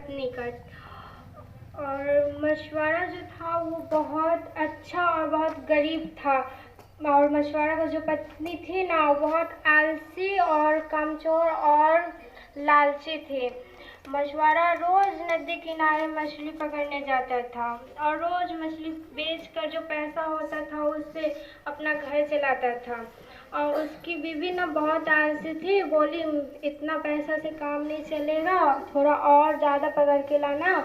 पत्नी का। और मछुआरा जो था वो बहुत अच्छा और बहुत गरीब था। और मछुआरा का जो पत्नी थी ना, वो बहुत आलसी और कामचोर और लालची थी। मछुआरा रोज नदी किनारे मछली पकड़ने जाता था और रोज मछली बेचकर जो पैसा होता था उससे अपना घर चलाता था। और उसकी बीवी ना बहुत आलसी थी, बोली इतना पैसा से काम नहीं चलेगा, थोड़ा और ज़्यादा पकड़ के लाना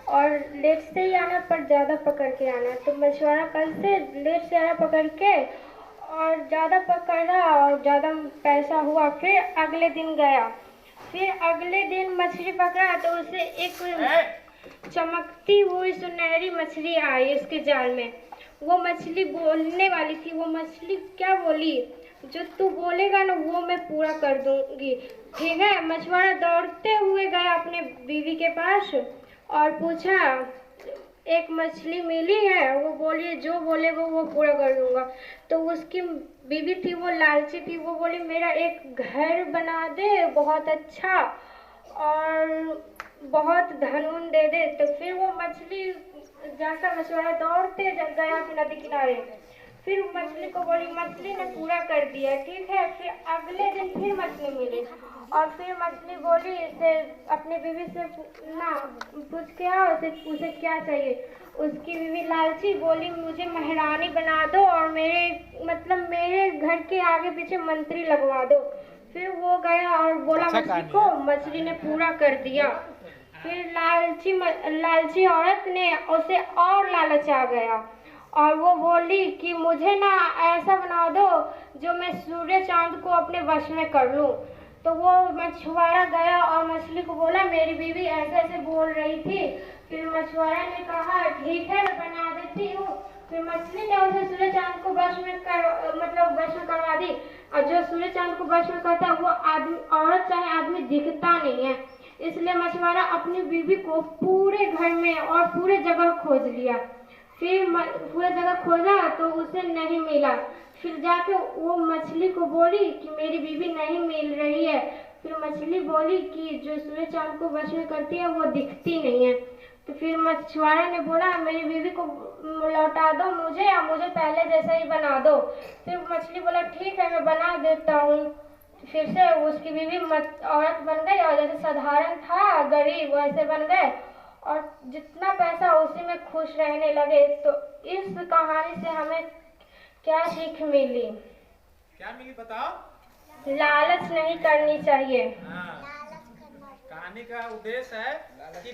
और लेट से ही आना पर ज़्यादा पकड़ के आना। तो मछुआरा कल से लेट से आया पकड़ के और ज़्यादा पकड़ा और ज़्यादा पैसा हुआ। फिर अगले दिन गया, फिर अगले दिन मछली पकड़ा तो उसे एक चमकती हुई सुनहरी मछली आई उसके जाल में। वो मछली बोलने वाली थी। वो मछली क्या बोली, जो तू बोलेगा ना वो मैं पूरा कर दूंगी, ठीक है। मछुआरा दौड़ते हुए गया अपने बीवी के पास और पूछा, एक मछली मिली है, वो बोली जो बोलेगा वो पूरा कर दूंगा। तो उसकी बीवी थी वो लालची थी, वो बोली मेरा एक घर बना दे बहुत अच्छा और बहुत धन दे दे। तो फिर वो मछली जाकर मछुआरा दौड़ते गया नदी किनारे। फिर मछली को बोली, मछली ने पूरा कर दिया, ठीक है। फिर अगले दिन फिर मछली मिली और फिर मछली बोली इसे अपनी बीवी से ना पूछ के आओ उसे क्या चाहिए। उसकी बीवी लालची बोली मुझे महारानी बना दो और मेरे घर के आगे पीछे मंत्री लगवा दो। फिर वो गया और बोला मछली को, मछली ने पूरा कर दिया। फिर लालची औरत ने उसे और लालच आ गया और वो बोली कि मुझे ना ऐसा बना दो जो मैं सूर्य चांद को अपने वश में कर लूं। तो वो मछुआरा गया और मछली को बोला मेरी बीवी ऐसे ऐसे बोल रही थी। फिर मछुआरा ने कहा ठीक है मैं बना देती हूँ। फिर मछली ने उसे सूर्य चांद को वश में करवा दी। और जो सूर्य चांद को वश में करता है वो आदमी औरत चाहे आदमी दिखता नहीं है। इसलिए मछुआरा अपनी बीवी को पूरे घर में और पूरे जगह खोज लिया। फिर पूरे जगह खोजा तो उसे नहीं मिला। फिर जाके वो मछली को बोली कि मेरी बीवी नहीं मिल रही है। फिर मछली बोली कि जो सूर्य चांद को वश में करती है वो दिखती नहीं है। तो फिर मछुआरा ने बोला मेरी बीवी को लौटा दो मुझे या मुझे पहले जैसा ही बना दो। फिर मछली बोला ठीक है मैं बना देता हूँ। फिर से उसकी बीवी औरत बन गई और जैसे साधारण था गरीब वैसे बन गए और जितना पैसा उसी में खुश रहने लगे। तो इस कहानी से हमें क्या सीख मिली? क्या मिली बताओ? लालच नहीं करनी चाहिए। हाँ, कहानी का उद्देश्य है कि